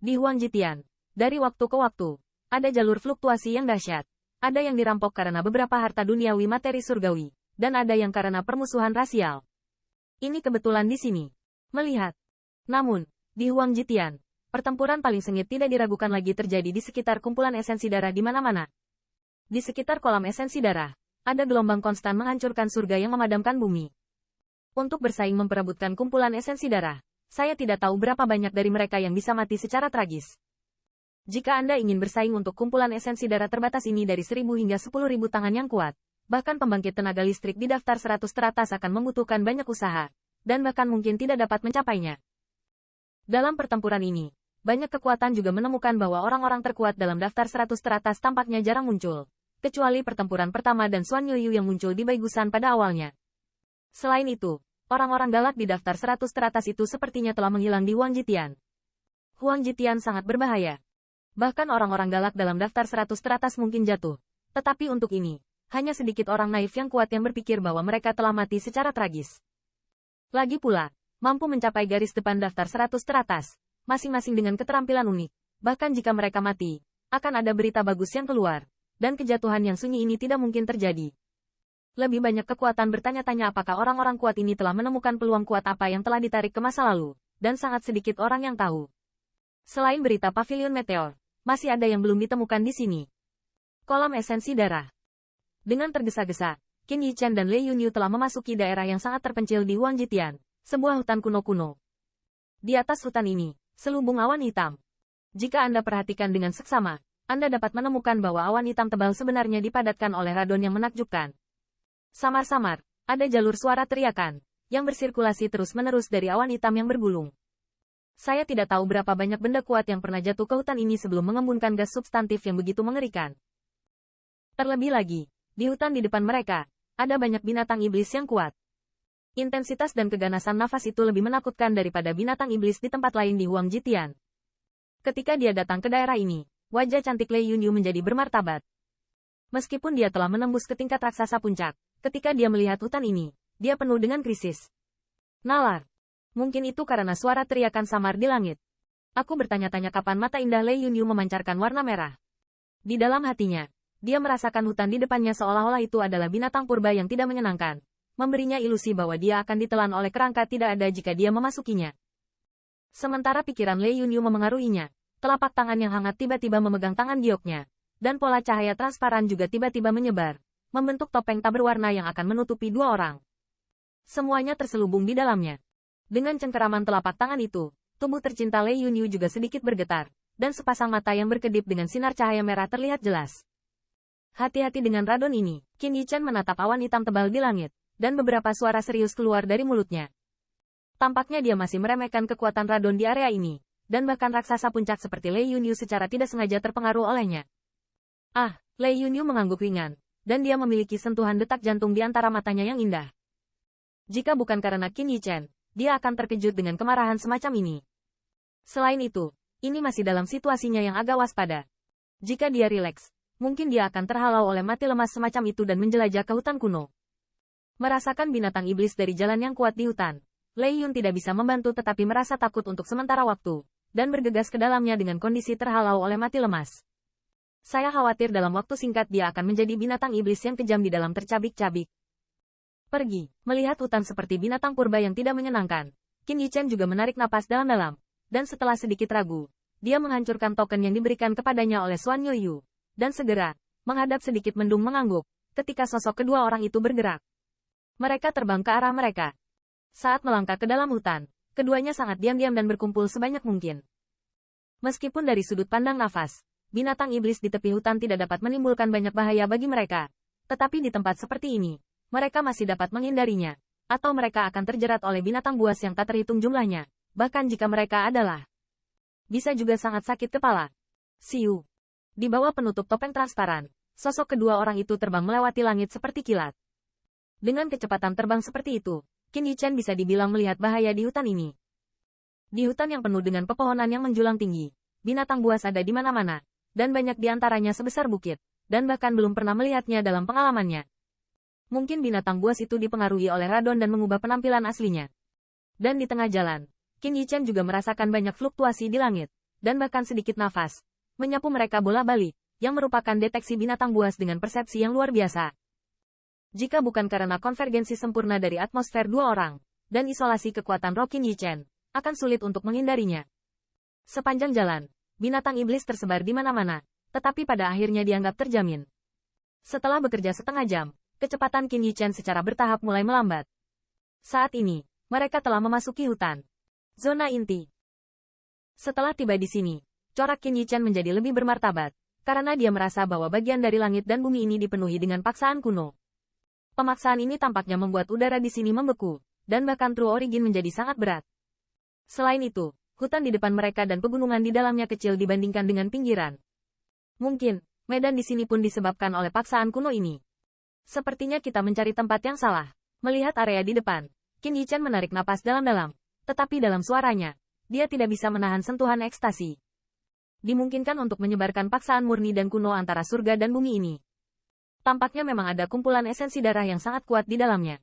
Di Huangjitian, dari waktu ke waktu, ada jalur fluktuasi yang dahsyat. Ada yang dirampok karena beberapa harta duniawi materi surgawi, dan ada yang karena permusuhan rasial. Ini kebetulan di sini. Melihat. Namun, di Huangjitian, pertempuran paling sengit tidak diragukan lagi terjadi di sekitar kumpulan esensi darah di mana-mana. Di sekitar kolam esensi darah, ada gelombang konstan menghancurkan surga yang memadamkan bumi. Untuk bersaing memperebutkan kumpulan esensi darah, saya tidak tahu berapa banyak dari mereka yang bisa mati secara tragis. Jika Anda ingin bersaing untuk kumpulan esensi darah terbatas ini dari 1.000 hingga 10.000 tangan yang kuat, bahkan pembangkit tenaga listrik di daftar 100 teratas akan membutuhkan banyak usaha, dan bahkan mungkin tidak dapat mencapainya. Dalam pertempuran ini, banyak kekuatan juga menemukan bahwa orang-orang terkuat dalam daftar 100 teratas tampaknya jarang muncul, kecuali pertempuran pertama dan Xuan Yuyu yang muncul di Baigusan pada awalnya. Selain itu, orang-orang galak di daftar 100 teratas itu sepertinya telah menghilang di Huangjitian. Huangjitian sangat berbahaya. Bahkan orang-orang galak dalam daftar 100 teratas mungkin jatuh. Tetapi untuk ini, hanya sedikit orang naif yang kuat yang berpikir bahwa mereka telah mati secara tragis. Lagi pula, mampu mencapai garis depan daftar 100 teratas, masing-masing dengan keterampilan unik. Bahkan jika mereka mati, akan ada berita bagus yang keluar, dan kejatuhan yang sunyi ini tidak mungkin terjadi. Lebih banyak kekuatan bertanya-tanya apakah orang-orang kuat ini telah menemukan peluang kuat apa yang telah ditarik ke masa lalu, dan sangat sedikit orang yang tahu. Selain berita Pavilion Meteor, masih ada yang belum ditemukan di sini. Kolam esensi darah. Dengan tergesa-gesa, Qin Yichen dan Lei Yunyu telah memasuki daerah yang sangat terpencil di Huangjitian, sebuah hutan kuno-kuno. Di atas hutan ini, selubung awan hitam. Jika Anda perhatikan dengan seksama, Anda dapat menemukan bahwa awan hitam tebal sebenarnya dipadatkan oleh radon yang menakjubkan. Samar-samar, ada jalur suara teriakan, yang bersirkulasi terus-menerus dari awan hitam yang bergulung. Saya tidak tahu berapa banyak benda kuat yang pernah jatuh ke hutan ini sebelum mengembunkan gas substantif yang begitu mengerikan. Terlebih lagi, di hutan di depan mereka, ada banyak binatang iblis yang kuat. Intensitas dan keganasan nafas itu lebih menakutkan daripada binatang iblis di tempat lain di Huangjitian. Ketika dia datang ke daerah ini, wajah cantik Lei Yunyu menjadi bermartabat. Meskipun dia telah menembus ke tingkat raksasa puncak, ketika dia melihat hutan ini, dia penuh dengan krisis. Nalar. Mungkin itu karena suara teriakan samar di langit. Aku bertanya-tanya kapan mata indah Lei Yunyu memancarkan warna merah. Di dalam hatinya, dia merasakan hutan di depannya seolah-olah itu adalah binatang purba yang tidak menyenangkan, memberinya ilusi bahwa dia akan ditelan oleh kerangka tidak ada jika dia memasukinya. Sementara pikiran Lei Yunyu memengaruhinya, telapak tangan yang hangat tiba-tiba memegang tangan gioknya, dan pola cahaya transparan juga tiba-tiba menyebar, membentuk topeng tak berwarna yang akan menutupi dua orang. Semuanya terselubung di dalamnya. Dengan cengkeraman telapak tangan itu, tubuh tercinta Lei Yunyu juga sedikit bergetar, dan sepasang mata yang berkedip dengan sinar cahaya merah terlihat jelas. Hati-hati dengan radon ini, Qin Yichen menatap awan hitam tebal di langit, dan beberapa suara serius keluar dari mulutnya. Tampaknya dia masih meremehkan kekuatan radon di area ini, dan bahkan raksasa puncak seperti Lei Yunyu secara tidak sengaja terpengaruh olehnya. Ah, Lei Yunyu mengangguk ringan, dan dia memiliki sentuhan detak jantung di antara matanya yang indah. Jika bukan karena Qin Yichen, dia akan terkejut dengan kemarahan semacam ini. Selain itu, ini masih dalam situasinya yang agak waspada. Jika dia rileks, mungkin dia akan terhalau oleh mati lemas semacam itu dan menjelajah ke hutan kuno. Merasakan binatang iblis dari jalan yang kuat di hutan, Lei Yun tidak bisa membantu tetapi merasa takut untuk sementara waktu, dan bergegas ke dalamnya dengan kondisi terhalau oleh mati lemas. Saya khawatir dalam waktu singkat dia akan menjadi binatang iblis yang kejam di dalam tercabik-cabik. Pergi, melihat hutan seperti binatang purba yang tidak menyenangkan. Qin Yichen juga menarik napas dalam-dalam, dan setelah sedikit ragu, dia menghancurkan token yang diberikan kepadanya oleh Xuan Yuyu, dan segera, menghadap sedikit mendung mengangguk, ketika sosok kedua orang itu bergerak. Mereka terbang ke arah mereka. Saat melangkah ke dalam hutan, keduanya sangat diam-diam dan berkumpul sebanyak mungkin. Meskipun dari sudut pandang nafas, binatang iblis di tepi hutan tidak dapat menimbulkan banyak bahaya bagi mereka, tetapi di tempat seperti ini, mereka masih dapat menghindarinya, atau mereka akan terjerat oleh binatang buas yang tak terhitung jumlahnya, bahkan jika mereka adalah bisa juga sangat sakit kepala. Siu. Di bawah penutup topeng transparan, sosok kedua orang itu terbang melewati langit seperti kilat. Dengan kecepatan terbang seperti itu, Qin Yichen bisa dibilang melihat bahaya di hutan ini. Di hutan yang penuh dengan pepohonan yang menjulang tinggi, binatang buas ada di mana-mana, dan banyak di antaranya sebesar bukit, dan bahkan belum pernah melihatnya dalam pengalamannya. Mungkin binatang buas itu dipengaruhi oleh radon dan mengubah penampilan aslinya. Dan di tengah jalan, Qin Yichen juga merasakan banyak fluktuasi di langit, dan bahkan sedikit nafas. Menyapu mereka bola-balik, yang merupakan deteksi binatang buas dengan persepsi yang luar biasa. Jika bukan karena konvergensi sempurna dari atmosfer dua orang, dan isolasi kekuatan Rokin Yichen, akan sulit untuk menghindarinya. Sepanjang jalan, binatang iblis tersebar di mana-mana, tetapi pada akhirnya dianggap terjamin. Setelah bekerja setengah jam, kecepatan Qin Yichen secara bertahap mulai melambat. Saat ini, mereka telah memasuki hutan. Zona inti. Setelah tiba di sini, corak Qin Yichen menjadi lebih bermartabat, karena dia merasa bahwa bagian dari langit dan bumi ini dipenuhi dengan paksaan kuno. Pemaksaan ini tampaknya membuat udara di sini membeku, dan bahkan True Origin menjadi sangat berat. Selain itu, hutan di depan mereka dan pegunungan di dalamnya kecil dibandingkan dengan pinggiran. Mungkin, medan di sini pun disebabkan oleh paksaan kuno ini. Sepertinya kita mencari tempat yang salah. Melihat area di depan, Qin Yichen menarik napas dalam-dalam, tetapi dalam suaranya, dia tidak bisa menahan sentuhan ekstasi. Dimungkinkan untuk menyebarkan paksaan murni dan kuno antara surga dan bumi ini. Tampaknya memang ada kumpulan esensi darah yang sangat kuat di dalamnya.